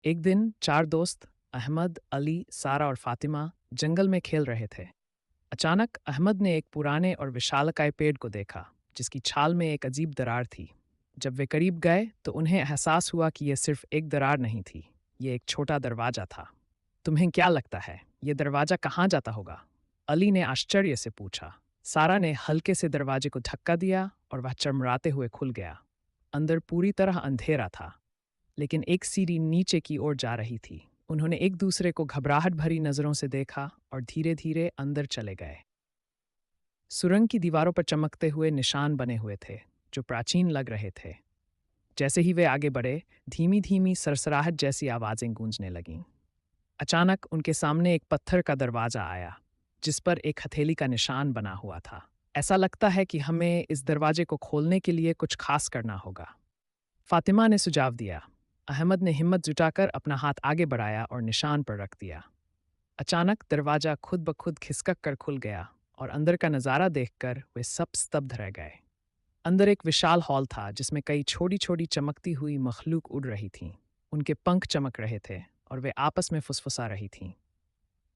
एक दिन चार दोस्त अहमद, अली, सारा और फातिमा जंगल में खेल रहे थे। अचानक अहमद ने एक पुराने और विशालकाय पेड़ को देखा जिसकी छाल में एक अजीब दरार थी। जब वे करीब गए तो उन्हें एहसास हुआ कि यह सिर्फ एक दरार नहीं थी, ये एक छोटा दरवाजा था। तुम्हें क्या लगता है, ये दरवाजा कहाँ जाता होगा? अली ने आश्चर्य से पूछा। सारा ने हल्के से दरवाजे को धक्का दिया और वह चरमराते हुए खुल गया। अंदर पूरी तरह अंधेरा था, लेकिन एक सीढ़ी नीचे की ओर जा रही थी। उन्होंने एक दूसरे को घबराहट भरी नजरों से देखा और धीरे धीरे अंदर चले गए। सुरंग की दीवारों पर चमकते हुए निशान बने हुए थे जो प्राचीन लग रहे थे। जैसे ही वे आगे बढ़े, धीमी धीमी सरसराहट जैसी आवाजें गूंजने लगीं। अचानक उनके सामने एक पत्थर का दरवाजा आया जिस पर एक हथेली का निशान बना हुआ था। ऐसा लगता है कि हमें इस दरवाजे को खोलने के लिए कुछ खास करना होगा, फातिमा ने सुझाव दिया। अहमद ने हिम्मत जुटाकर अपना हाथ आगे बढ़ाया और निशान पर रख दिया। अचानक दरवाजा खुद ब खुद खिसक कर खुल गया और अंदर का नज़ारा देखकर वे सब स्तब्ध रह गए। अंदर एक विशाल हॉल था जिसमें कई छोटी छोटी चमकती हुई मखलूक उड़ रही थीं। उनके पंख चमक रहे थे और वे आपस में फुसफुसा रही थीं।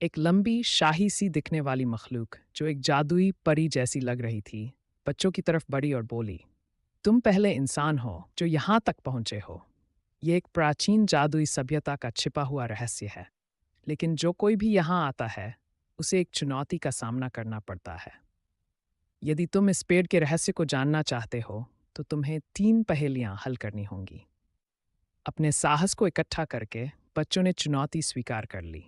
एक लंबी शाही सी दिखने वाली मखलूक जो एक जादुई परी जैसी लग रही थी, बच्चों की तरफ बढ़ी और बोली, तुम पहले इंसान हो जो यहाँ तक पहुँचे हो। ये एक प्राचीन जादुई सभ्यता का छिपा हुआ रहस्य है, लेकिन जो कोई भी यहाँ आता है उसे एक चुनौती का सामना करना पड़ता है। यदि तुम इस पेड़ के रहस्य को जानना चाहते हो तो तुम्हें 3 पहेलियाँ हल करनी होंगी। अपने साहस को इकट्ठा करके बच्चों ने चुनौती स्वीकार कर ली।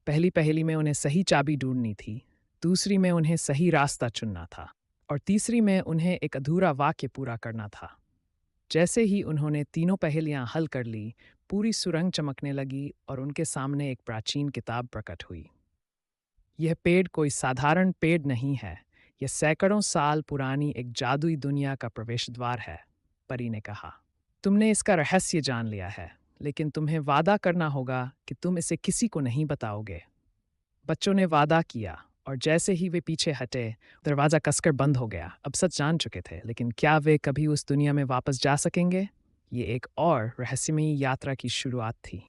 पहली पहेली में उन्हें सही चाबी ढूंढनी थी, दूसरी में उन्हें सही रास्ता चुनना था और तीसरी में उन्हें एक अधूरा वाक्य पूरा करना था। जैसे ही उन्होंने तीनों पहेलियां हल कर ली, पूरी सुरंग चमकने लगी और उनके सामने एक प्राचीन किताब प्रकट हुई। यह पेड़ कोई साधारण पेड़ नहीं है, यह सैकड़ों साल पुरानी एक जादुई दुनिया का प्रवेश द्वार है, परी ने कहा। तुमने इसका रहस्य जान लिया है, लेकिन तुम्हें वादा करना होगा कि तुम इसे किसी को नहीं बताओगे। बच्चों ने वादा किया और जैसे ही वे पीछे हटे, दरवाजा कसकर बंद हो गया। अब सच जान चुके थे, लेकिन क्या वे कभी उस दुनिया में वापस जा सकेंगे? ये एक और रहस्यमयी यात्रा की शुरुआत थी।